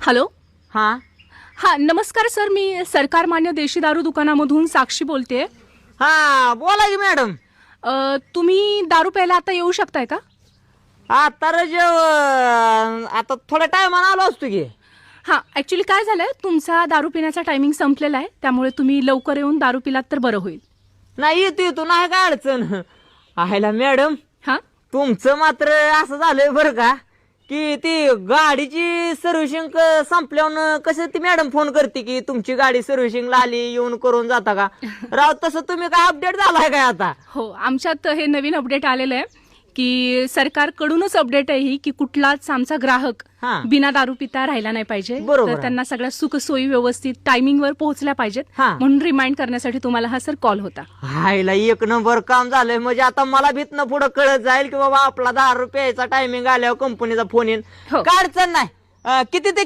Hello. हा हा नमस्कार सर, मी सरकार मान्य देशी दारू दुकानामधून साक्षी बोलते. हा बोला की मॅडम. तुम्ही दारू प्यायला आता येऊ शकताय का? आता आता थोड्या टायमानं आलो असतो की. हां, ॲक्च्युली काय झालंय, तुमचा दारू पिण्याचा टायमिंग संपलेला आहे, त्यामुळे तुम्ही लवकर येऊन दारू पिलात तर बरं होईल. नाही येतो नाही काय अडचण आहेला मॅडम. हां. तुमचं मात्र असं झालंय बरं का की ती गाडीची सर्व्हिसिंग संपल्यावर कसं ती मॅडम फोन करते की तुमची गाडी सर्व्हिसिंगला आली, येऊन करून जाता का? राव तसं तुम्ही काय अपडेट झालाय काय आता? हो, आमच्यात हे नवीन अपडेट आलेलं आहे की सरकारकडूनच अपडेट आहे ही की कुठलाच आमचा ग्राहक हां. बिना दारू पिता राहिला नाही पाहिजे. बरोबर तर आहे. त्यांना सगळ्या सुखसोयी व्यवस्थित टायमिंगवर पोहोचल्या पाहिजेत, हां. म्हणून रिमाइंड करण्यासाठी तुम्हाला हा सर कॉल होता. हायला एक नंबर काम झालंय. म्हणजे आता मला भीतनं पुढं कळत जाईल की बाबा आपला 10 रुपयाचा टायमिंग आल्यावर कंपनीचा फोन येईल. हो. काय अडचण नाही. किती ते